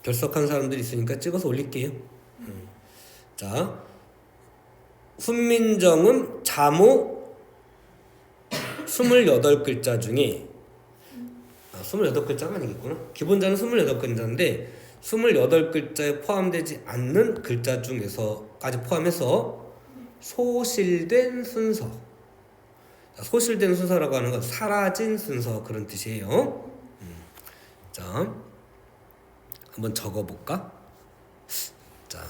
결석한 사람들이 있으니까 찍어서 올릴게요. 자, 훈민정음 자모 28글자 중에 28글자가 아니겠구나. 기본자는 28글자인데 28글자에 포함되지 않는 글자 중에서까지 포함해서 소실된 순서. 소실된 순서라고 하는 건 사라진 순서 그런 뜻이에요. 자, 한번 적어볼까? 자,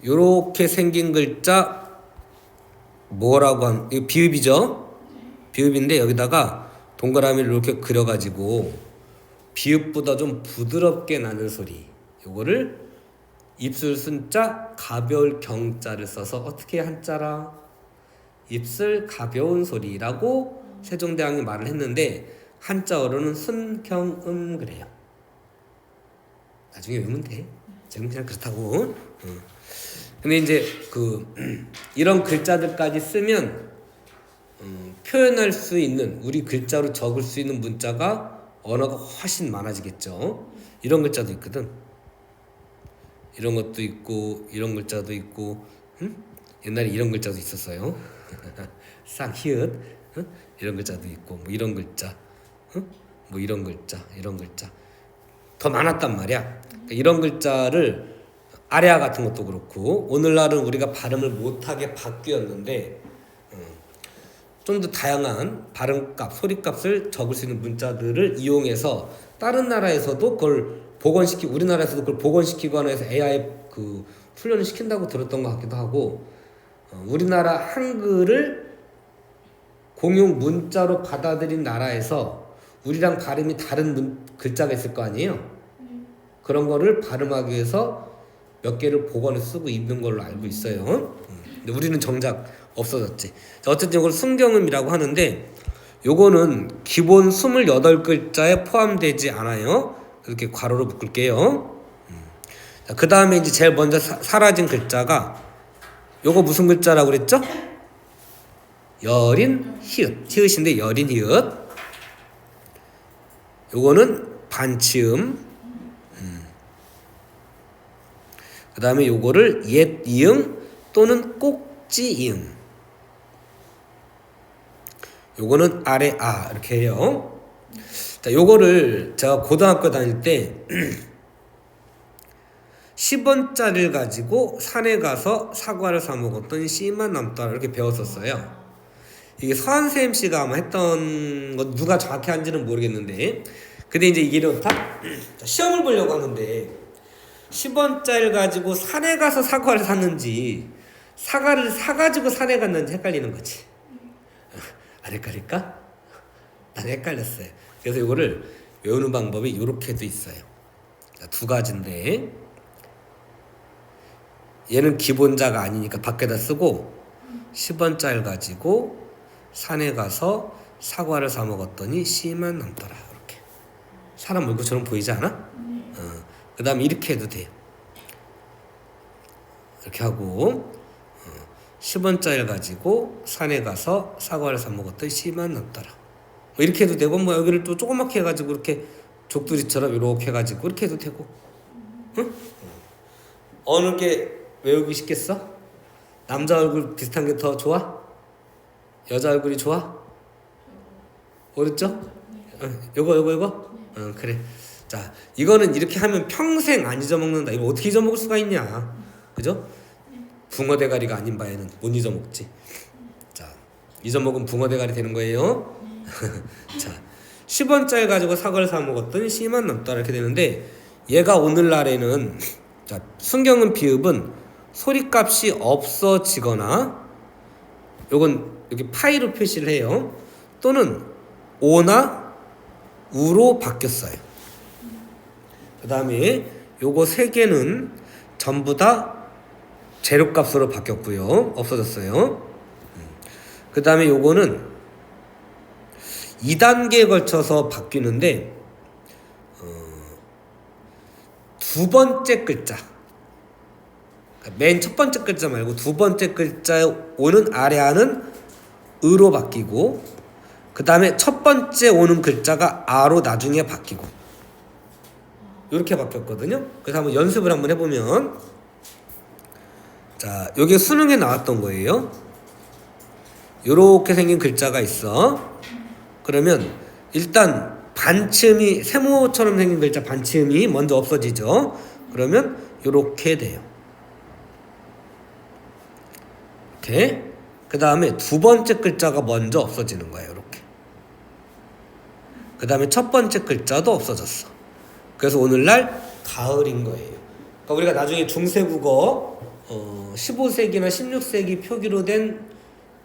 요렇게 생긴 글자 뭐라고 이거 비읍이죠? 비읍인데 여기다가 동그라미를 이렇게 그려가지고 비읍보다 좀 부드럽게 나는 소리, 요거를 입술 순자 가벼울 경자를 써서 어떻게 한자라? 입술 가벼운 소리라고 세종대왕이 말을 했는데 한자어로는 순경음 그래요. 나중에 외우면 돼. 지금 그냥 그렇다고. 근데 이제 이런 글자들까지 쓰면 표현할 수 있는, 우리 글자로 적을 수 있는 문자가 언어가 훨씬 많아지겠죠. 이런 글자도 있거든. 이런 것도 있고 이런 글자도 있고, 옛날에 이런 글자도 있었어요. 쌍히읗, 이런 글자도 있고, 뭐 이런 글자, 뭐 이런 글자, 이런 글자 더 많았단 말이야. 그러니까 이런 글자를 아래아 같은 것도 그렇고, 오늘날은 우리가 발음을 못하게 바뀌었는데 좀 더 다양한 발음값, 소리값을 적을 수 있는 문자들을 이용해서 다른 나라에서도 그걸 복원시키고, 우리나라에서도 그걸 복원시키거나 해서 AI 훈련을 시킨다고 들었던 것 같기도 하고, 우리나라 한글을 공용 문자로 받아들인 나라에서 우리랑 발음이 다른 글자가 있을 거 아니에요? 그런 거를 발음하기 위해서 몇 개를 복원해서 쓰고 있는 걸로 알고 있어요. 근데 우리는 정작 없어졌지. 어쨌든 이걸 순경음이라고 하는데, 요거는 기본 28글자에 포함되지 않아요. 이렇게 괄호로 묶을게요. 그 다음에 이제 제일 먼저 사라진 글자가 요거 무슨 글자라고 그랬죠? 여린 히읗. 히읗인데 여린 히읗. 요거는 반치음. 그 다음에 요거를 옛 이응 또는 꼭지 이응. 요거는 아래 아 이렇게 해요. 자, 요거를 제가 고등학교 다닐 때 10원짜리를 가지고 산에 가서 사과를 사 먹었더니 씨만 남더라 이렇게 배웠었어요. 이게 서한샘 씨가 아마 했던 거, 누가 정확히 한지는 모르겠는데, 근데 이제 이게 이렇다. 시험을 보려고 하는데 10원짜리를 가지고 산에 가서 사과를 샀는지 사과를 사가지고 산에 갔는지 헷갈리는 거지. 안 헷갈릴까? 난 헷갈렸어요. 그래서 이거를 외우는 방법이 이렇게도 있어요. 두 가지인데, 얘는 기본자가 아니니까 밖에다 쓰고 10원짜리를 가지고 산에 가서 사과를 사 먹었더니 씨만 남더라. 이렇게 사람 얼굴처럼 보이지 않아? 그 다음에 이렇게 해도 돼요. 이렇게 하고 10원짜리를 가지고 산에 가서 사과를 사 먹었더니 씨만 남더라. 뭐 이렇게 해도 되고, 뭐 여기를 또 조그맣게 해가지고 이렇게 족두리처럼 이렇게 해가지고 이렇게 해도 되고. 응? 어느 게 외우기 쉽겠어? 남자 얼굴 비슷한 게 더 좋아? 여자 얼굴이 좋아? 어렵죠? 요거? 그래. 자, 이거는 이렇게 하면 평생 안 잊어먹는다. 이거 어떻게 잊어먹을 수가 있냐? 그죠? 붕어 대가리가 아닌 바에는 못 잊어먹지. 자, 잊어먹으면 붕어 대가리 되는 거예요. 자, 10원짜리 가지고 사과를 사 먹었더니 씨만 남더라 이렇게 되는데, 얘가 오늘날에는, 자, 순경음 비읍은 소리값이 없어지거나, 요건 여기 파이로 표시를 해요. 또는 오나 우로 바뀌었어요. 그 다음에 요거 세 개는 전부 다 재료값으로 바뀌었고요. 없어졌어요. 그 다음에 요거는 2단계에 걸쳐서 바뀌는데, 두 번째 글자, 맨 첫 번째 글자 말고 두 번째 글자에 오는 아래아는 으로 바뀌고, 그 다음에 첫 번째 오는 글자가 아로 나중에 바뀌고, 이렇게 바뀌었거든요. 그래서 한번 연습을 한번 해보면, 자, 요게 수능에 나왔던 거예요. 요렇게 생긴 글자가 있어. 그러면 일단 반치음이, 세모처럼 생긴 글자 반치음이 먼저 없어지죠. 그러면 요렇게 돼요. 이렇게. 그 다음에 두 번째 글자가 먼저 없어지는 거예요. 이렇게. 그 다음에 첫 번째 글자도 없어졌어. 그래서 오늘날 가을인 거예요. 그러니까 우리가 나중에 중세국어 15세기나 16세기 표기로 된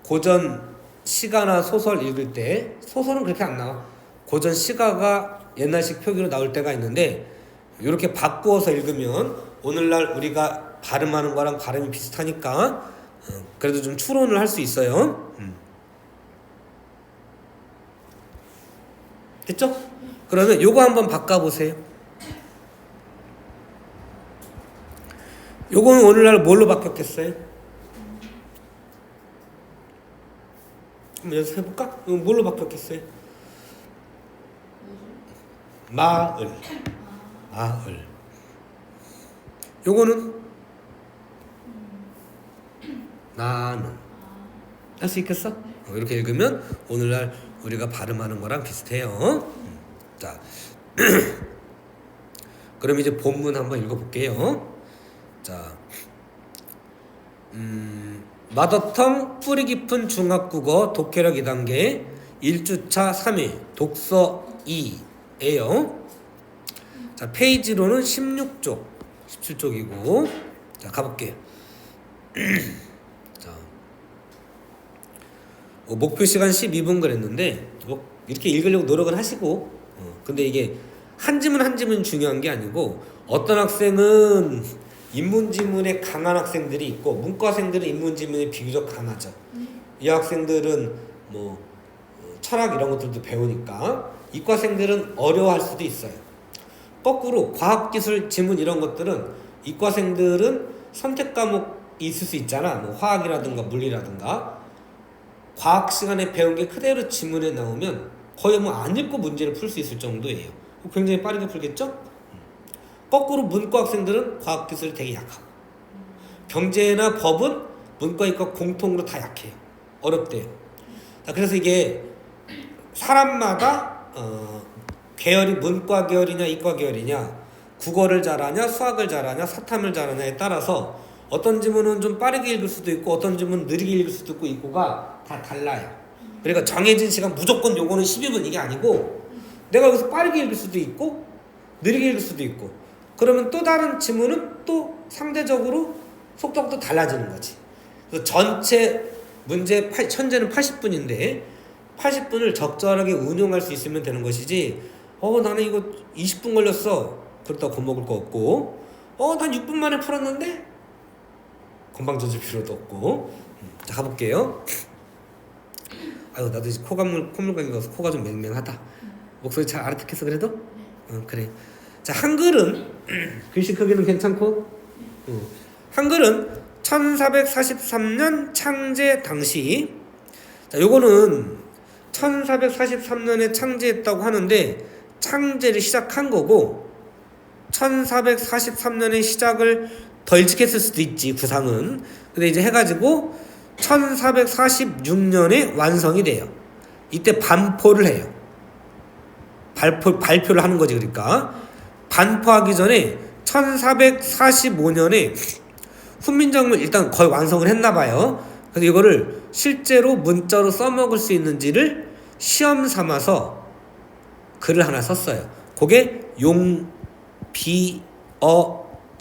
고전 시가나 소설 읽을 때, 소설은 그렇게 안 나와. 고전 시가가 옛날식 표기로 나올 때가 있는데, 이렇게 바꾸어서 읽으면 오늘날 우리가 발음하는 거랑 발음이 비슷하니까 그래도 좀 추론을 할 수 있어요. 됐죠? 그러면 요거 한번 바꿔보세요. 요거는 오늘날 뭘로 바뀌었겠어요? 한번 연습해볼까? 이거 뭘로 바뀌었겠어요? 마을. 마을. 요거는 나는. 할 수 있겠어? 이렇게 읽으면 오늘날 우리가 발음하는 거랑 비슷해요. 자, 그럼 이제 본문 한번 읽어볼게요. 자, 마더텅 뿌리 깊은 중학국어 독해력 2단계 1주차 3회 독서 2예요. 자, 페이지로는 16쪽, 17쪽이고, 자, 가볼게요. 자, 목표 시간 12분 그랬는데, 이렇게 읽으려고 노력은 하시고, 근데 이게 한 지문 중요한 게 아니고, 어떤 학생은 인문지문에 강한 학생들이 있고, 문과생들은 인문지문에 비교적 강하죠. 이 학생들은 뭐 철학 이런 것들도 배우니까 이과생들은 어려워할 수도 있어요. 거꾸로 과학기술 지문 이런 것들은 이과생들은 선택 과목이 있을 수 있잖아. 뭐 화학이라든가 물리라든가. 과학 시간에 배운 게 그대로 지문에 나오면 거의 뭐 안 읽고 문제를 풀 수 있을 정도예요. 굉장히 빠르게 풀겠죠? 거꾸로 문과 학생들은 과학기술이 되게 약하고, 경제나 법은 문과 이과 공통으로 다 약해요. 어렵대요. 자, 그래서 이게 사람마다 계열이 문과 계열이냐 이과 계열이냐, 국어를 잘하냐 수학을 잘하냐 사탐을 잘하냐에 따라서 어떤 지문은 좀 빠르게 읽을 수도 있고 어떤 지문은 느리게 읽을 수도 있고 이거가 다 달라요. 그러니까 정해진 시간 무조건 요거는 12분 이게 아니고, 내가 여기서 빠르게 읽을 수도 있고 느리게 읽을 수도 있고, 그러면 또 다른 지문은 또 상대적으로 속도가 또 달라지는 거지. 그래서 전체 문제 현재는 80분인데 80분을 적절하게 운용할 수 있으면 되는 것이지, 나는 이거 20분 걸렸어 그렇다고 겁먹을 거 없고, 난 6분 만에 풀었는데 건방져줄 필요도 없고. 자, 가볼게요. 아유, 나도 이제 콧물감이 가서 코가 좀 맹맹하다. 목소리 잘 알아듣겠어 그래도? 그래. 자, 한글은 글씨 크기는 괜찮고, 한글은 1443년 창제 당시, 자, 요거는 1443년에 창제했다고 하는데 창제를 시작한 거고, 1443년에 시작을 더 일찍 했을 수도 있지 구상은. 근데 이제 해가지고 1446년에 완성이 돼요. 이때 반포를 해요. 발표를 하는 거지. 그러니까 반포하기 전에 1445년에 훈민정음을 일단 거의 완성을 했나 봐요. 그래서 이거를 실제로 문자로 써먹을 수 있는지를 시험 삼아서 글을 하나 썼어요. 그게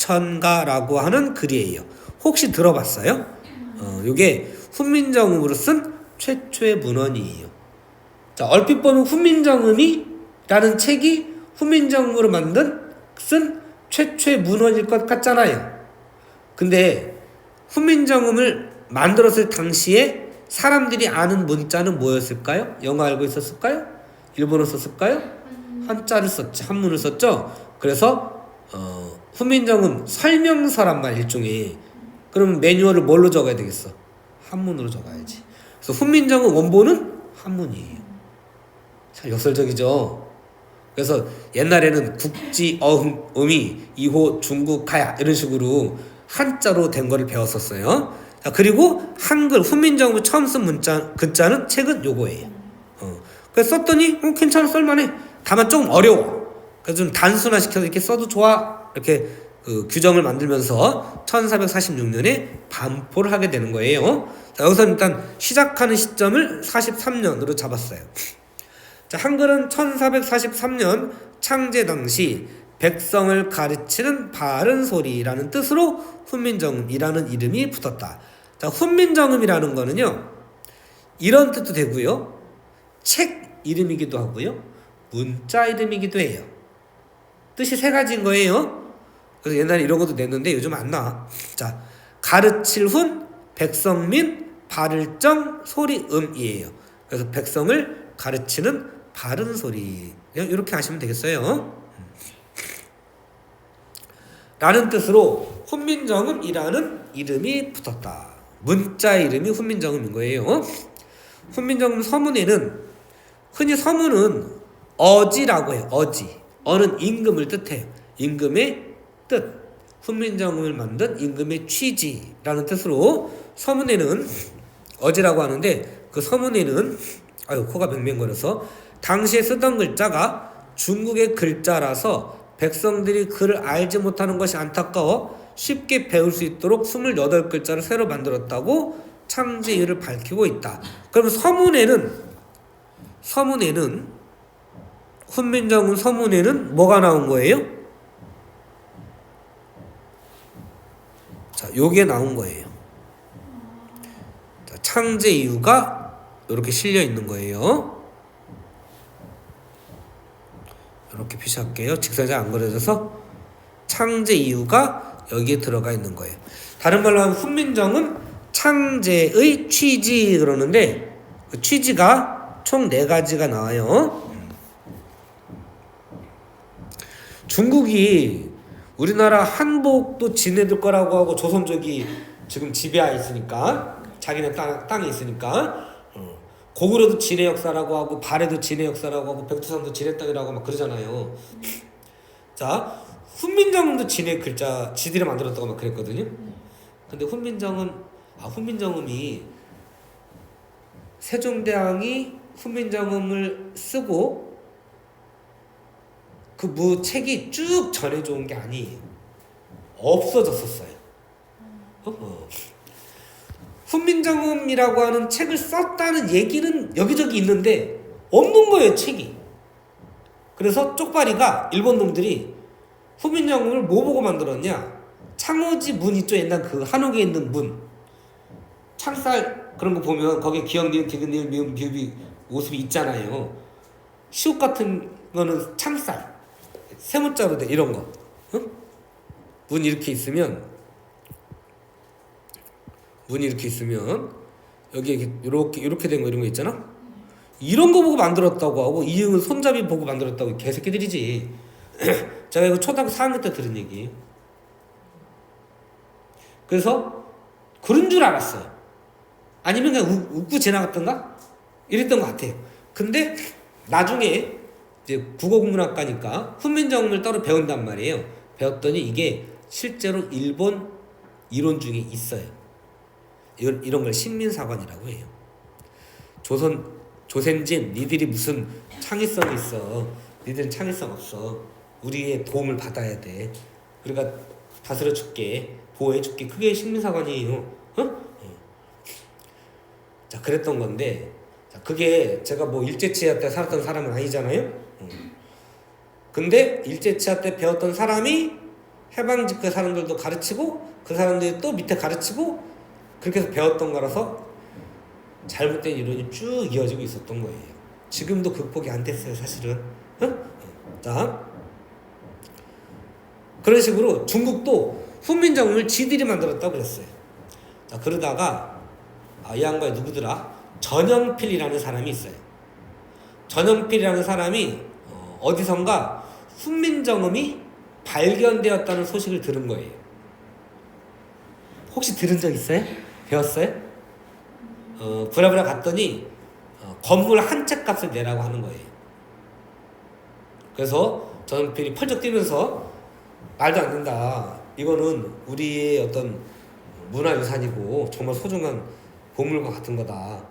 용비어천가라고 하는 글이에요. 혹시 들어봤어요? 이게 훈민정음으로 쓴 최초의 문헌이에요. 자, 얼핏 보면 훈민정음이라는 책이 훈민정음으로 쓴 최초의 문헌일 것 같잖아요. 근데 훈민정음을 만들었을 당시에 사람들이 아는 문자는 뭐였을까요? 영어 알고 있었을까요? 일본어 썼을까요? 한자를 썼지, 한문을 썼죠. 그래서 훈민정음 설명서란 말 일종의. 그러면 매뉴얼을 뭘로 적어야 되겠어? 한문으로 적어야지. 그래서 훈민정음 원본은 한문이에요. 참 역설적이죠. 그래서 옛날에는 국지 어음이 2호 중국 가야 이런 식으로 한자로 된 거를 배웠었어요. 자, 그리고 한글 훈민정음을 처음 쓴 문자 글자는 책은 요거예요. 그래서 썼더니 괜찮아, 쓸만해. 다만 조금 어려워. 그래서 좀 단순화시켜서 이렇게 써도 좋아, 이렇게 규정을 만들면서 1446년에 반포를 하게 되는 거예요. 자, 여기서 일단 시작하는 시점을 43년으로 잡았어요. 자, 한글은 1443년 창제 당시 백성을 가르치는 바른 소리라는 뜻으로 훈민정음이라는 이름이 붙었다. 자, 훈민정음이라는 거는요, 이런 뜻도 되고요, 책 이름이기도 하고요, 문자 이름이기도 해요. 뜻이 세 가지인 거예요. 그래서 옛날에 이런 것도 냈는데 요즘 안 나와. 자, 가르칠 훈, 백성민, 바를정, 소리음이에요. 그래서 백성을 가르치는 바른 소리, 이렇게 하시면 되겠어요. 라는 뜻으로 훈민정음이라는 이름이 붙었다. 문자 이름이 훈민정음인 거예요. 훈민정음 서문에는, 흔히 서문은 어지라고 해요. 어지. 어는 임금을 뜻해요. 임금의 뜻. 훈민정음을 만든 임금의 취지라는 뜻으로 서문에는 어지라고 하는데, 그 서문에는, 코가 맹맹거려서, 당시에 쓰던 글자가 중국의 글자라서 백성들이 글을 알지 못하는 것이 안타까워 쉽게 배울 수 있도록 28글자를 새로 만들었다고 창제 이유를 밝히고 있다. 그럼 서문에는 훈민정음 서문에는 뭐가 나온 거예요? 자, 요게 나온 거예요. 자, 창제 이유가 이렇게 실려 있는 거예요. 이렇게 표시할게요. 직선이 안 그려져서 창제 이유가 여기에 들어가 있는 거예요. 다른 말로 하면 훈민정음 창제의 취지 그러는데, 그 취지가 총 4가지가 나와요. 중국이 우리나라 한복도 지네들 거라고 하고, 조선족이 지금 지배하에 있으니까, 자기네 땅에 있으니까, 고구려도 지네 역사라고 하고, 발해도 지네 역사라고 하고, 백두산도 지네 땅이라고 막 그러잖아요. 자, 훈민정음도 지네 글자 지들이 만들었다고 막 그랬거든요. 근데 훈민정음이 세종대왕이 훈민정음을 쓰고 그 책이 쭉 전해져 온 게 아니에요. 없어졌었어요. 훈민정음이라고 하는 책을 썼다는 얘기는 여기저기 있는데 없는 거예요, 책이. 그래서 쪽발이가 일본 놈들이 훈민정음을 뭐 보고 만들었냐? 창호지 문 있죠, 옛날 그 한옥에 있는 문, 창살 그런 거 보면 거기에 기역, 니은, 디귿, 니은, 미음, 비읍이 모습이 있잖아요. 시옷 같은 거는 창살, 세문자로 돼, 이런 거. 응? 문 이렇게 있으면 여기에 이렇게 된 거, 이런 거 있잖아. 이런 거 보고 만들었다고 하고, 이응은 손잡이 보고 만들었다고, 개새끼들이지. 제가 이거 초등학교 4학년 때 들은 얘기. 그래서 그런 줄 알았어요. 아니면 그냥 웃고 지나갔던가? 이랬던 것 같아요. 근데 나중에 이제 국어국문학과니까 훈민정음을 따로 배운단 말이에요. 배웠더니 이게 실제로 일본 이론 중에 있어요. 이런 걸 식민사관이라고 해요. 조선진, 니들이 무슨 창의성이 있어. 니들은 창의성 없어. 우리의 도움을 받아야 돼. 우리가 다스려 줄게, 보호해 줄게. 그게 식민사관이에요. 자, 그랬던 건데, 자, 그게 제가 뭐 일제치하 때 살았던 사람은 아니잖아요. 근데 일제치하 때 배웠던 사람이 해방 직후의 사람들도 가르치고, 그 사람들이 또 밑에 가르치고, 그렇게 해서 배웠던 거라서 잘못된 이론이 쭉 이어지고 있었던 거예요. 지금도 극복이 안 됐어요, 사실은. 자, 그런 식으로 중국도 훈민정음을 지들이 만들었다고 그랬어요. 자, 그러다가 이 양반이 누구더라? 전영필이라는 사람이 있어요. 전영필이라는 사람이 어디선가 훈민정음이 발견되었다는 소식을 들은 거예요. 혹시 들은 적 있어요? 배웠어요? 부랴부랴 갔더니 건물 한 채 값을 내라고 하는 거예요. 그래서 전필이 펄쩍 뛰면서 말도 안 된다. 이거는 우리의 어떤 문화유산이고 정말 소중한 보물과 같은 거다.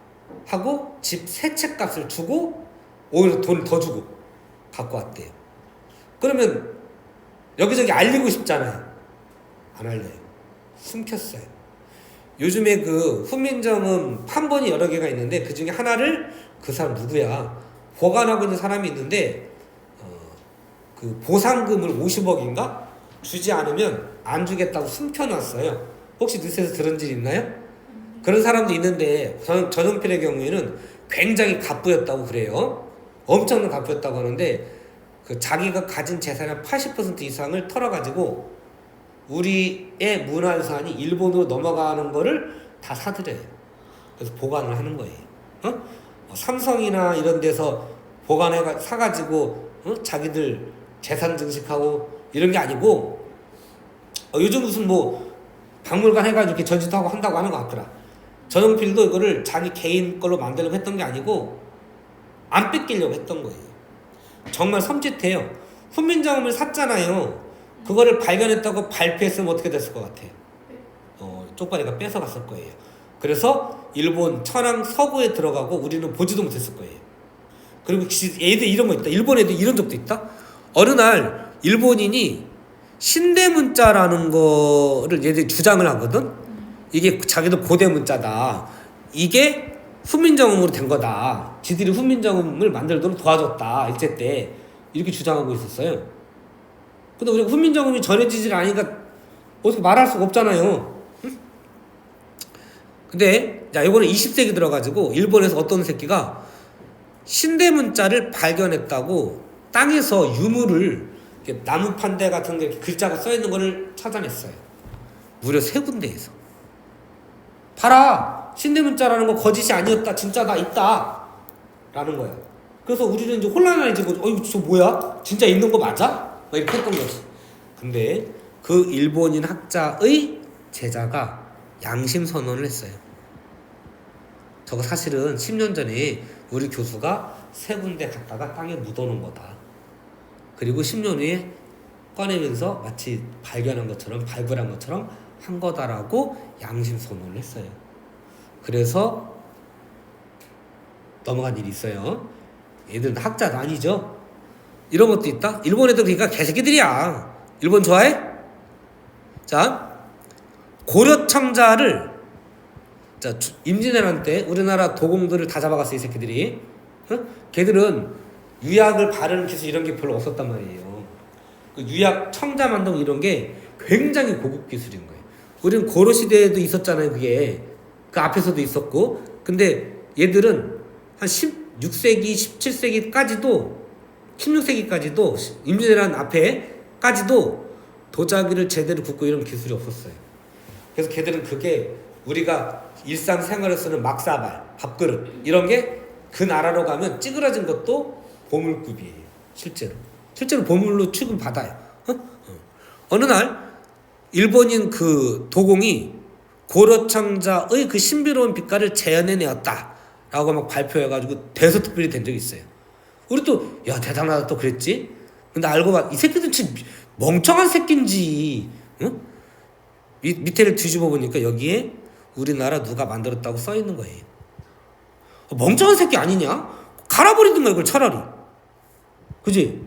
하고 집 세 채 값을 주고 오히려 돈을 더 주고 갖고 왔대요. 그러면 여기저기 알리고 싶잖아요. 안 알려요. 숨겼어요. 요즘에 그 훈민정음 판본이 여러 개가 있는데 그 중에 하나를 그 사람 누구야 보관하고 있는 사람이 있는데 그 보상금을 50억인가 주지 않으면 안 주겠다고 숨겨놨어요. 혹시 뉴스에서 들은 일 있나요? 그런 사람도 있는데 전용필의 경우에는 굉장히 갑부였다고 그래요. 엄청난 갑부였다고 하는데 그 자기가 가진 재산의 80% 이상을 털어가지고 우리의 문화유산이 일본으로 넘어가는 거를 다 사들여요. 그래서 보관을 하는 거예요. 삼성이나 이런 데서 보관해 사가지고 자기들 재산 증식하고 이런 게 아니고 요즘 무슨 뭐 박물관 해가지고 이렇게 전시도 하고 한다고 하는 것 같더라. 전용필도 이거를 자기 개인 걸로 만들려고 했던 게 아니고 안 뺏기려고 했던 거예요. 정말 섬찟해요. 훈민정음을 샀잖아요. 그거를 발견했다고 발표했으면 어떻게 됐을 것 같아요? 쪽발이가 뺏어갔을 거예요. 그래서 일본 천황 서구에 들어가고 우리는 보지도 못했을 거예요. 그리고 애들 이런 거 있다. 일본 애들 이런 적도 있다. 어느 날 일본인이 신대문자라는 거를 얘들이 주장을 하거든. 이게 자기도 고대문자다. 이게 훈민정음으로 된 거다. 지들이 훈민정음을 만들도록 도와줬다. 일제 때 이렇게 주장하고 있었어요. 근데 우리가 훈민정음이 전해지질 않으니까 어떻게 말할 수가 없잖아요. 응? 근데 자, 이거는 20세기 들어가지고 일본에서 어떤 새끼가 신대문자를 발견했다고 땅에서 유물을 나무 판대 같은 게 글자가 써 있는 거를 찾아냈어요. 무려 3군데에서. 봐라! 신대문자라는 거 거짓이 아니었다. 진짜다. 있다. 라는 거야. 그래서 우리는 이제 혼란해지고 이거 저 뭐야? 진짜 있는 거 맞아? 이렇게 했던 거지. 근데 그 일본인 학자의 제자가 양심선언을 했어요. 저거 사실은 10년 전에 우리 교수가 3군데 갔다가 땅에 묻어놓은 거다. 그리고 10년 후에 꺼내면서 마치 발견한 것처럼 발굴한 것처럼 한 거다라고 양심선언을 했어요. 그래서 넘어간 일이 있어요. 얘들은 학자도 아니죠. 이런 것도 있다. 일본 애들 그러니까 개새끼들이야. 일본 좋아해? 자, 고려청자를 자 임진왜란 때 우리나라 도공들을 다 잡아갔어 이 새끼들이. 걔들은 유약을 바르는 기술 이런 게 별로 없었단 말이에요. 그 유약 청자 만들고 이런 게 굉장히 고급 기술인 거예요. 우리는 고려 시대에도 있었잖아요. 그게 그 앞에서도 있었고. 근데 얘들은 한 16세기, 17세기까지도 16세기까지도 임진왜란 앞에까지도 도자기를 제대로 굽고 이런 기술이 없었어요. 그래서 걔들은 그게 우리가 일상생활에 쓰는 막사발, 밥그릇 이런 게 그 나라로 가면 찌그러진 것도 보물급이에요. 실제로 보물로 취급받아요. 어느 날 일본인 그 도공이 고려청자의 그 신비로운 빛깔을 재현해내었다 라고 막 발표해가지고 대서특필이 된 적이 있어요. 우리 또 야 대단하다 또 그랬지. 근데 알고 봐 이 새끼들 진짜 멍청한 새끼인지. 응? 밑에를 뒤집어 보니까 여기에 우리나라 누가 만들었다고 써 있는 거예요. 멍청한 새끼 아니냐? 갈아버리든가 이걸 차라리. 그지?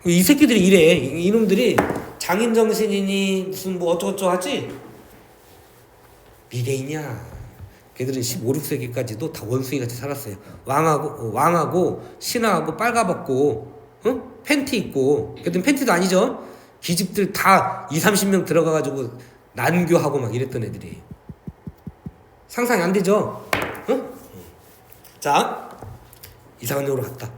이 새끼들이 이래. 이놈들이 장인정신이니 무슨 뭐 어쩌고저쩌고 하지? 미래이냐? 걔들은 15, 16세기까지도 다 원숭이같이 살았어요. 왕하고 신하하고 빨가벗고 팬티 입고. 걔들은 팬티도 아니죠. 기집들 다 20, 30명 들어가가지고 난교하고 막 이랬던 애들이에요. 상상이 안 되죠? 자, 이상한 쪽으로 갔다.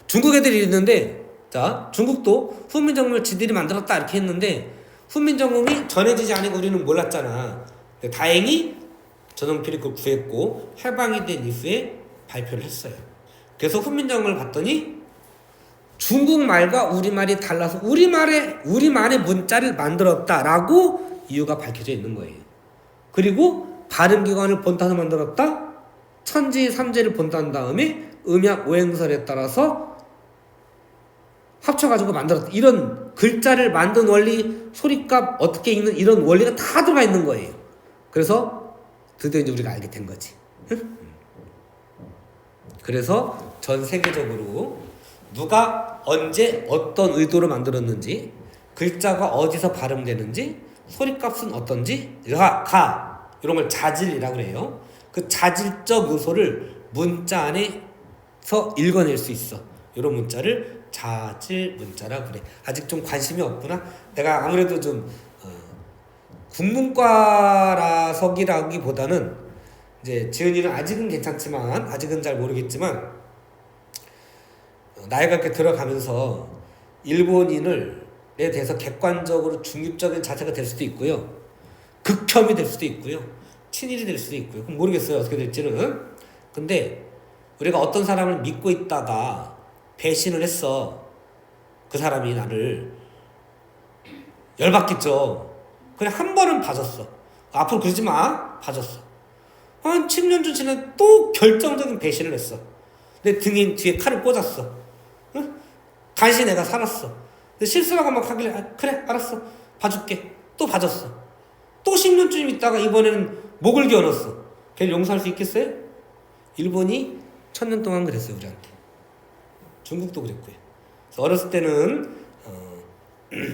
중국 애들이 있는데, 자, 중국도 훈민정음을 지들이 만들었다 이렇게 했는데 훈민정음이 전해지지 않으니까 우리는 몰랐잖아. 근데 다행히 전용필이 그걸 구했고 해방이 된 이후에 발표를 했어요. 그래서 훈민정음을 봤더니 중국말과 우리말이 달라서 우리만의 문자를 만들었다라고 이유가 밝혀져 있는 거예요. 그리고 발음기관을 본따서 만들었다. 천지 삼재를 본딴 다음에 음약 오행설에 따라서 합쳐가지고 만들었다. 이런 글자를 만든 원리, 소리값 어떻게 읽는 이런 원리가 다 들어가 있는 거예요. 그래서 드디어 이제 우리가 알게 된 거지. 응? 그래서 전 세계적으로 누가 언제 어떤 의도로 만들었는지, 글자가 어디서 발음되는지, 소리값은 어떤지, 가 이런 걸 자질이라고 그래요. 그 자질적 요소를 문자 안에서 읽어낼 수 있어. 이런 문자를 자질 문자라고 그래. 아직 좀 관심이 없구나. 내가 아무래도 좀 국문과라서기라기보다는 이제 지은이는 아직은 괜찮지만, 아직은 잘 모르겠지만 나이가 이렇게 들어가면서 일본인에 대해서 객관적으로 중립적인 자세가 될 수도 있고요, 극혐이 될 수도 있고요, 친일이 될 수도 있고요. 그럼 모르겠어요, 어떻게 될지는. 근데 우리가 어떤 사람을 믿고 있다가 배신을 했어. 그 사람이 나를 열받겠죠. 그냥 한 번은 봐줬어. 앞으로 그러지 마. 봐줬어. 한 10년 전 지나 또 결정적인 배신을 했어. 내 등에 뒤에 칼을 꽂았어. 응? 간신히 내가 살았어. 근데 실수라고 막 하길래 그래 알았어 봐줄게. 또 봐줬어. 또 10년쯤 있다가 이번에는 목을 겨눴어. 걔를 용서할 수 있겠어요? 일본이 1000년 동안 그랬어요 우리한테. 중국도 그랬고요. 그래서 어렸을 때는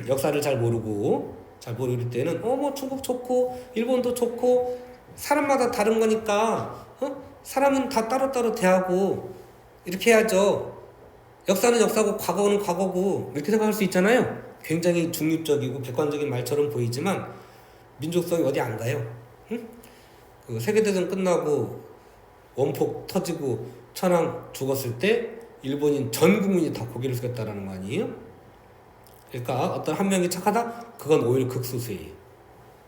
역사를 잘 모르고 이럴 때는 뭐 중국 좋고 일본도 좋고 사람마다 다른 거니까 사람은 다 따로따로 대하고 이렇게 해야죠. 역사는 역사고 과거는 과거고 이렇게 생각할 수 있잖아요. 굉장히 중립적이고 객관적인 말처럼 보이지만 민족성이 어디 안 가요. 응? 그 세계대전 끝나고 원폭 터지고 천황 죽었을 때 일본인 전 국민이 다 고개를 숙였다라는 거 아니에요? 그러니까 어떤 한 명이 착하다? 그건 오히려 극소수예요.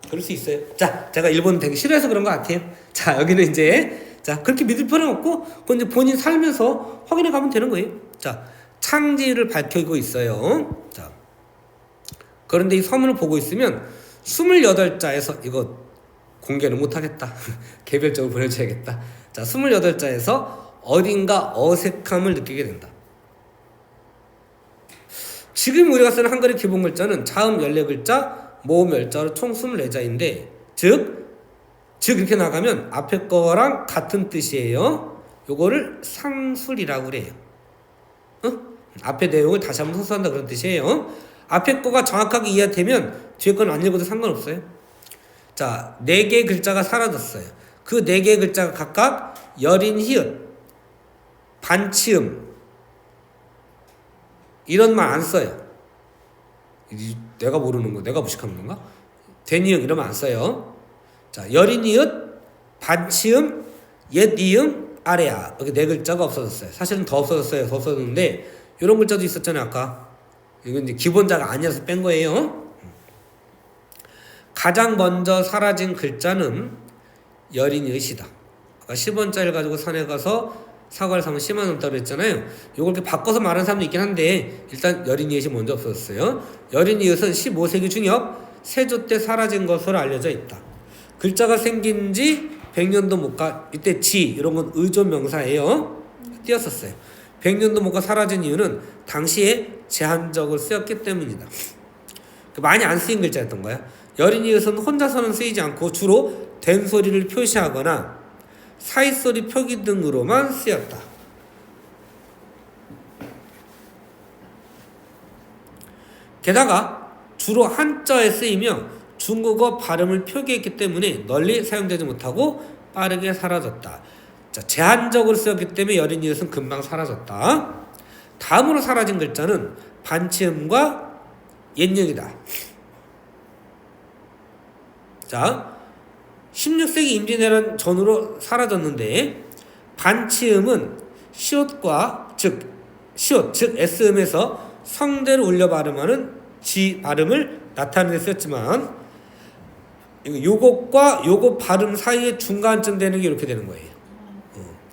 그럴 수 있어요. 자, 제가 일본 되게 싫어해서 그런 것 같아요. 자, 여기는 이제 자 그렇게 믿을 필요는 없고 그건 이제 본인 살면서 확인해 가면 되는 거예요. 자, 창지를 밝히고 있어요. 자, 그런데 이 서문을 보고 있으면 28자에서 이거 공개는 못하겠다. 개별적으로 보내줘야겠다. 자, 28자에서 어딘가 어색함을 느끼게 된다. 지금 우리가 쓰는 한글의 기본 글자는 자음 14글자, 모음 10자로 총 24자인데 즉 이렇게 나가면 앞에 거랑 같은 뜻이에요. 요거를 상술이라고 그래요. 앞에 내용을 다시 한번 흡수한다 그런 뜻이에요. 앞에 거가 정확하게 이해되면 뒤에 거는 안 읽어도 상관없어요. 자, 4개의 글자가 사라졌어요. 그 4개의 글자가 각각 여린 히읗, 반치음 이런 말 안 써요. 내가 모르는 거, 내가 무식한 건가? 대니응 이러면 안 써요. 자, 여린 이읒, 반치음, 옛 이응, 아래야. 여기 4글자가 없어졌어요. 사실은 더 없어졌어요. 더 없어졌는데 이런 글자도 있었잖아요, 아까. 이건 이제 기본자가 아니라서 뺀 거예요. 가장 먼저 사라진 글자는 여린 이읒이다. 아까 10원짜리를 가지고 산에 가서 사과를 사면 10만 원 따로 했잖아요. 요걸 이렇게 바꿔서 말하는 사람도 있긴 한데 일단 여린 이읒이 먼저 없어졌어요. 여린 이읒은 15세기 중엽 세조 때 사라진 것으로 알려져 있다. 글자가 생긴 지 100년도 못 가. 이때 지 이런 건 의존 명사예요. 띄었었어요. 100년도 못 가 사라진 이유는 당시에 제한적으로 쓰였기 때문이다. 많이 안 쓰인 글자였던 거야. 여린 이읒은 혼자서는 쓰이지 않고 주로 된소리를 표시하거나 사이소리 표기 등으로만 쓰였다. 게다가 주로 한자에 쓰이며 중국어 발음을 표기했기 때문에 널리 사용되지 못하고 빠르게 사라졌다. 자, 제한적으로 쓰였기 때문에 여린 이읒은 금방 사라졌다. 다음으로 사라진 글자는 반치음과 옛역이다. 자, 16세기 임진왜란 전후로 사라졌는데 반치음은 시옷과 즉 S음에서 성대를 울려 발음하는 지 발음을 나타내는 데 쓰였지만 요것과 요것 발음 사이에 중간쯤 되는 게 이렇게 되는 거예요.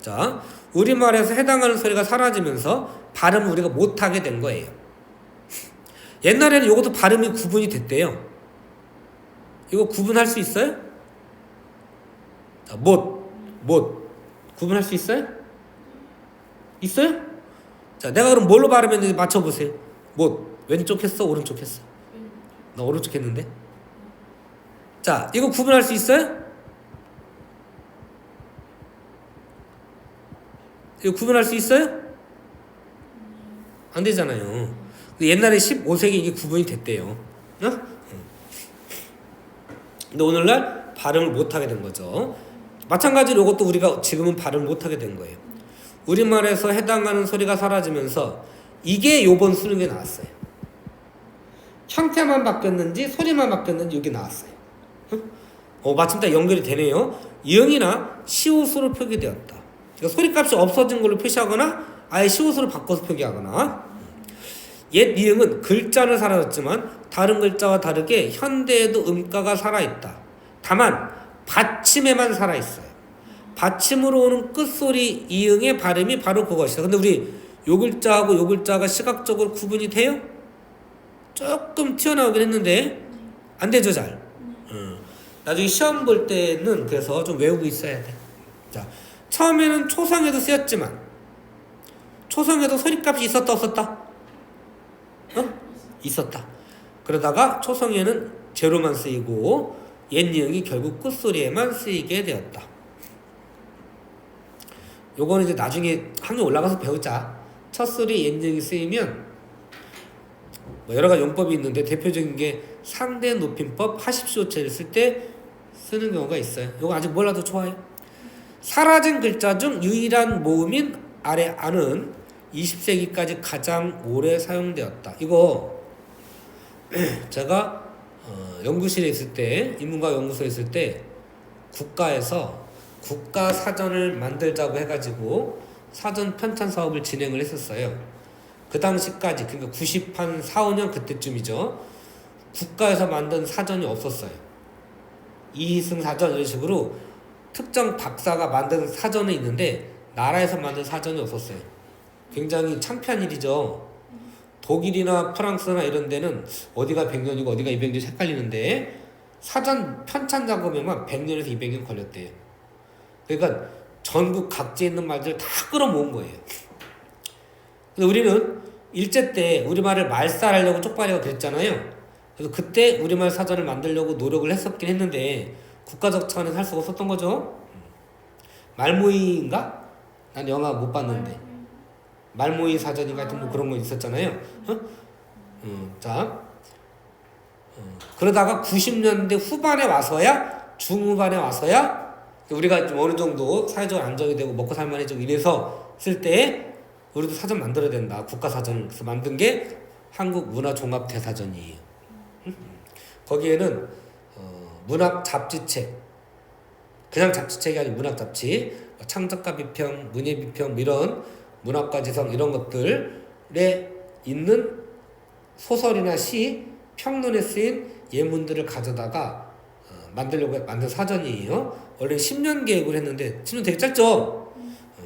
자, 우리말에서 해당하는 소리가 사라지면서 발음을 우리가 못하게 된 거예요. 옛날에는 요것도 발음이 구분이 됐대요. 이거 구분할 수 있어요? 자, 못 구분할 수 있어요? 있어요? 자, 내가 그럼 뭘로 발음했는지 맞춰보세요. 뭐 왼쪽 했어? 오른쪽 했어? 나 오른쪽 했는데? 자, 이거 구분할 수 있어요? 이거 구분할 수 있어요? 안 되잖아요. 옛날에 15세기 이게 구분이 됐대요. 어? 근데 오늘날 발음을 못하게 된 거죠. 마찬가지로 이것도 우리가 지금은 발음을 못하게 된 거예요. 우리말에서 해당하는 소리가 사라지면서 이게 요번 수능에 나왔어요. 형태만 바뀌었는지 소리만 바뀌었는지 이게 나왔어요. 마침 딱 연결이 되네요. 이응이나 시옷으로 표기되었다. 그러니까 소리값이 없어진 걸로 표시하거나 아예 시옷으로 바꿔서 표기하거나. 옛 이응은 글자는 사라졌지만 다른 글자와 다르게 현대에도 음가가 살아있다. 다만 받침에만 살아있어요. 받침으로 오는 끝소리 이응의 발음이 바로 그것이다. 근데 우리 요 글자하고 요 글자가 시각적으로 구분이 돼요? 조금 튀어나오긴 했는데 안 되죠, 잘. 나중에 시험 볼 때는 그래서 좀 외우고 있어야 돼. 자, 처음에는 초성에도 쓰였지만 초성에도 소리값이 있었다 없었다? 있었다. 그러다가 초성에는 제로만 쓰이고 옛 니은이 결국 끝소리에만 쓰이게 되었다. 요거는 이제 나중에 학년 올라가서 배우자. 첫 소리 옛 니은이 쓰이면 뭐 여러 가지 용법이 있는데 대표적인 게 상대 높임법 하십시오체를 쓸 때 쓰는 경우가 있어요. 요거 아직 몰라도 좋아요. 사라진 글자 중 유일한 모음인 아래 안은 20세기까지 가장 오래 사용되었다. 이거 제가 연구실에 있을 때, 인문과학 연구소에 있을 때 국가에서 국가 사전을 만들자고 해가지고 사전 편찬 사업을 진행을 했었어요. 그 당시까지, 그러니까 94, 5년 그때쯤이죠. 국가에서 만든 사전이 없었어요. 이희승 사전 이런 식으로 특정 박사가 만든 사전이 있는데 나라에서 만든 사전이 없었어요. 굉장히 창피한 일이죠. 독일이나 프랑스나 이런 데는 어디가 100년이고 어디가 200년이 헷갈리는데 사전 편찬 작업에만 100년에서 200년 걸렸대요. 그러니까 전국 각지에 있는 말들을 다 끌어모은 거예요. 근데 우리는 일제 때 우리말을 말살하려고 쪽발이가 그랬잖아요. 그래서 그때 우리말 사전을 만들려고 노력을 했었긴 했는데 국가적 차원에서 할 수가 없었던 거죠. 말모이인가? 난 영화 못 봤는데 말모이 사전인가 하여튼 뭐 그런 거 있었잖아요. 그러다가 90년대 후반에 와서야 중후반에 와서야 우리가 좀 어느 정도 사회적으로 안정이 되고 먹고 살만해지고 이래서 쓸 때 우리도 사전 만들어야 된다. 국가 사전을 그래서 만든 게 한국문화종합대사전이에요. 거기에는 문학 잡지책, 그냥 잡지책이 아니고 문학 잡지, 창작가 비평, 문예 비평 이런 문학과 지성 이런 것들에 있는 소설이나 시, 평론에 쓰인 예문들을 가져다가 만들려고 만든 사전이에요. 원래 10년 계획을 했는데 10년 되게 짧죠?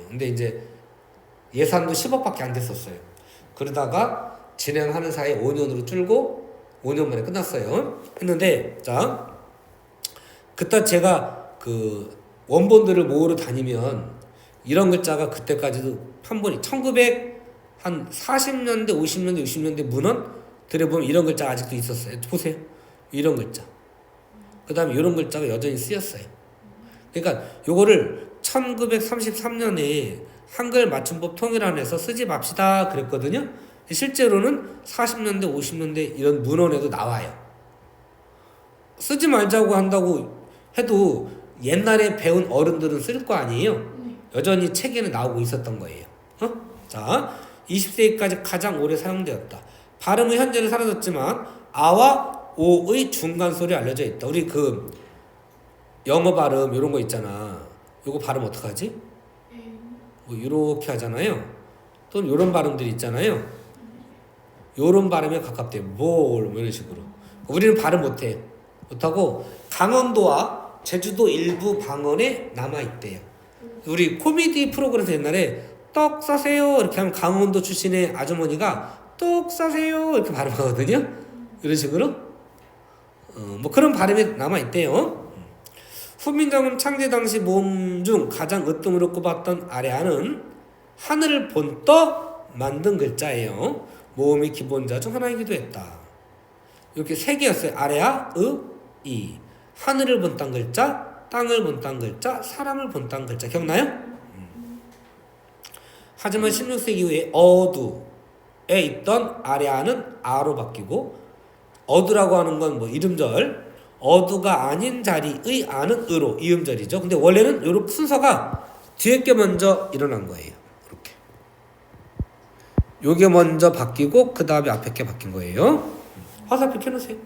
근데 이제 예산도 10억밖에 안 됐었어요. 그러다가 진행하는 사이에 5년으로 줄고 5년 만에 끝났어요. 했는데 자, 그때 제가 그 원본들을 모으러 다니면 이런 글자가 그때까지도 판본이 1940년대, 50년대, 60년대 문헌 들여보면 이런 글자가 아직도 있었어요. 보세요. 이런 글자. 그 다음에 이런 글자가 여전히 쓰였어요. 그러니까 요거를 1933년에 한글 맞춤법 통일안에서 쓰지 맙시다 그랬거든요. 실제로는 40년대, 50년대 이런 문헌에도 나와요. 쓰지 말자고 한다고 해도 옛날에 배운 어른들은 쓸 거 아니에요. 여전히 책에는 나오고 있었던 거예요. 자, 20세기까지 가장 오래 사용되었다. 발음은 현재는 사라졌지만 아와 오의 중간 소리 알려져 있다. 우리 그 영어 발음 이런 거 있잖아. 요거 발음 어떡하지? 뭐 이렇게 하잖아요. 또는 이런 발음들이 있잖아요. 요런 발음에 가깝대요. 뭐 이런 식으로. 우리는 발음 못해. 못하고 강원도와 제주도 일부 방언에 남아있대요. 우리 코미디 프로그램에서 옛날에 떡 싸세요 이렇게 하면 강원도 출신의 아주머니가 떡 싸세요 이렇게 발음하거든요. 이런 식으로 뭐 그런 발음이 남아있대요. 후민정음 창제 당시 모음 중 가장 으뜸으로 꼽았던 아래안은 하늘을 본떠 만든 글자예요. 모음의 기본자 중 하나이기도 했다. 이렇게 세 개였어요. 아래아, 이. 하늘을 본 땅 글자, 땅을 본 땅 글자, 사람을 본 땅 글자. 기억나요? 하지만 16세기 이후에 어두에 있던 아래아는 아로 바뀌고, 어두라고 하는 건 뭐 이름절, 어두가 아닌 자리의 아는 으로 이음절이죠. 근데 원래는 요렇게 순서가 뒤에 게 먼저 일어난 거예요. 이렇게. 요게 먼저 바뀌고 그 다음에 앞에 게 바뀐 거예요. 화살표 켜놓으세요.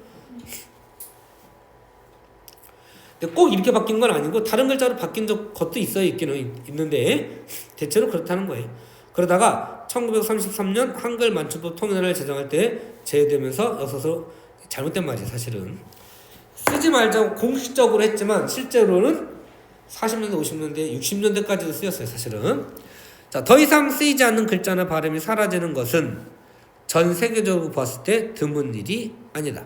근데 꼭 이렇게 바뀐 건 아니고 다른 글자로 바뀐 것도 있어요. 있기는 있는데 대체로 그렇다는 거예요. 그러다가 1933년 한글 맞춤법 통일을 제정할 때 제외되면서 여섯으로 잘못된 말이에요. 사실은 쓰지 말자고 공식적으로 했지만 실제로는 40년대, 50년대, 60년대까지도 쓰였어요. 사실은. 자, 더 이상 쓰이지 않는 글자나 발음이 사라지는 것은 전 세계적으로 봤을 때 드문 일이 아니다.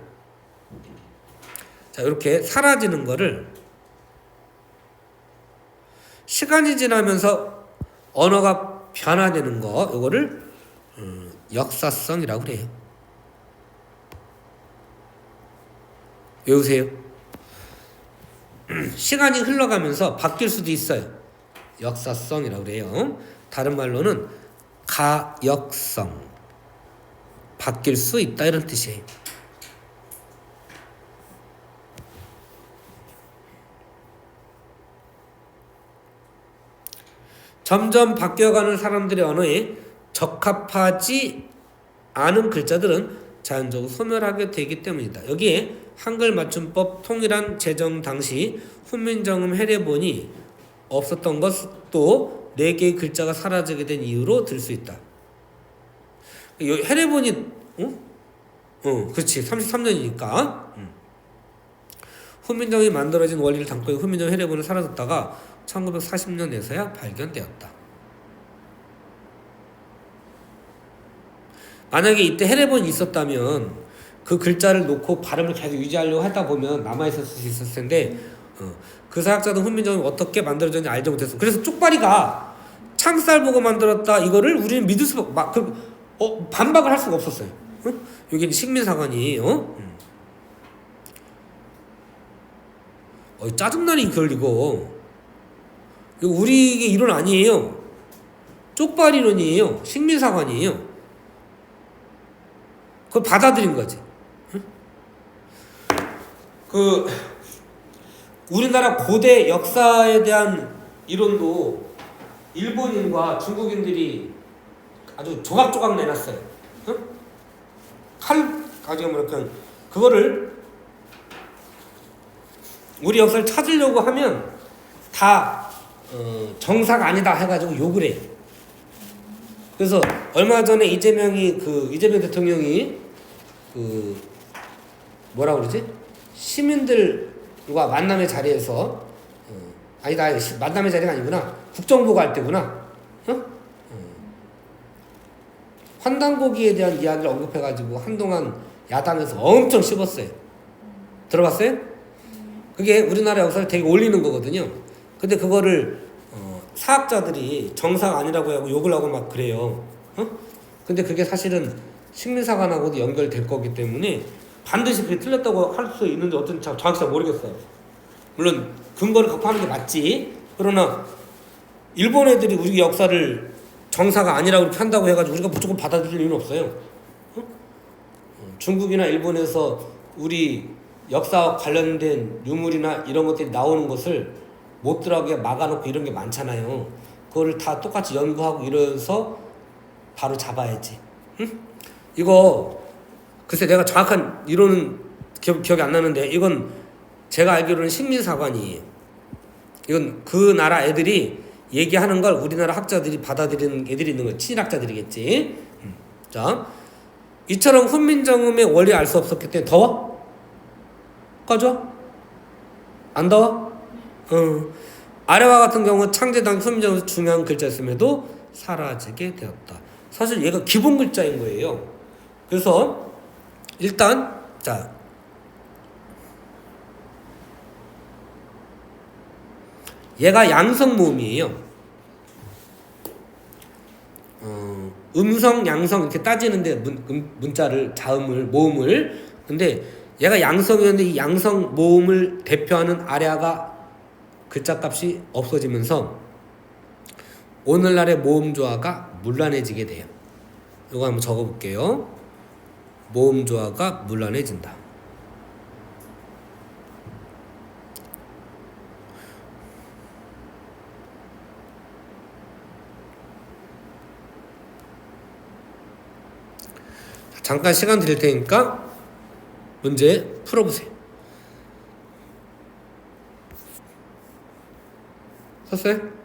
자, 이렇게 사라지는 거를 시간이 지나면서 언어가 변화되는 거, 이거를 역사성이라고 그래요. 외우세요. 시간이 흘러가면서 바뀔 수도 있어요. 역사성이라고 그래요. 다른 말로는 가역성. 바뀔 수 있다 이런 뜻이에요. 점점 바뀌어가는 사람들의 언어에 적합하지 않은 글자들은 자연적으로 소멸하게 되기 때문이다. 여기에 한글 맞춤법 통일한 제정 당시 훈민정음 해례본이 없었던 것도 4개의 글자가 사라지게 된 이유로 들 수 있다. 해례본이 그렇지. 33년이니까 훈민정음이 만들어진 원리를 담고 있는 훈민정음 해례본은 사라졌다가 1940년에서야 발견되었다. 만약에 이때 해례본이 있었다면 그 글자를 놓고 발음을 계속 유지하려고 하다 보면 남아있을 수 있었을 텐데 그 사학자도 훈민정음이 어떻게 만들어졌는지 알지 못했어. 그래서 쪽발이가 창살 보고 만들었다 이거를 우리는 믿을 수 반박을 할 수가 없었어요. 여기 식민사관이 짜증나니 그걸 이거 우리에게 이론 아니에요. 쪽발 이론이에요. 식민사관이에요. 그걸 받아들인 거지. 우리나라 고대 역사에 대한 이론도 일본인과 중국인들이 아주 조각조각 내놨어요. 칼 가지고 뭐랄까 그거를 우리 역사를 찾으려고 하면 다 정사가 아니다 해가지고 욕을 해요. 그래서 얼마 전에 이재명 대통령이 뭐라 그러지? 시민들과 만남의 자리에서 아니다 만남의 자리가 아니구나 국정보고 할 때구나. 환단고기에 대한 이야기를 언급해가지고 한동안 야당에서 엄청 씹었어요. 들어봤어요? 그게 우리나라 역사를 되게 올리는 거거든요. 근데 그거를 사학자들이 정사가 아니라고 하고 욕을 하고 막 그래요. 근데 그게 사실은 식민사관하고도 연결될 거기 때문에 반드시 그게 틀렸다고 할 수 있는데 어떤 정확히 잘 모르겠어요. 물론 근거를 갖고 하는 게 맞지. 그러나 일본 애들이 우리 역사를 정사가 아니라고 이렇게 한다고 해가지고 우리가 무조건 받아들일 이유는 없어요. 중국이나 일본에서 우리 역사와 관련된 유물이나 이런 것들이 나오는 것을 못 들어가게 막아놓고 이런 게 많잖아요. 그거를 다 똑같이 연구하고 이러면서 바로 잡아야지. 이거 글쎄 내가 정확한 이론은 기억이 안 나는데 이건 제가 알기로는 식민사관이에요. 이건 그 나라 애들이 얘기하는 걸 우리나라 학자들이 받아들이는 애들이 있는 거예요. 친일학자들이겠지. 자, 이처럼 훈민정음의 원리 알 수 없었기 때문에 더워? 꺼져? 안 더워? 아래와 같은 경우 창제당 훈민정음에서 중요한 글자였음에도 사라지게 되었다. 사실 얘가 기본 글자인 거예요. 그래서 일단 자 얘가 양성 모음이에요. 음성, 양성 이렇게 따지는데 문자를 자음을 모음을. 근데 얘가 양성이었는데 이 양성 모음을 대표하는 아래아가 글자값이 없어지면서 오늘날의 모음 조화가 문란해지게 돼요. 이거 한번 적어볼게요. 모음 조화가 문란해진다. 잠깐 시간 드릴 테니까 문제 풀어보세요. 썼어요?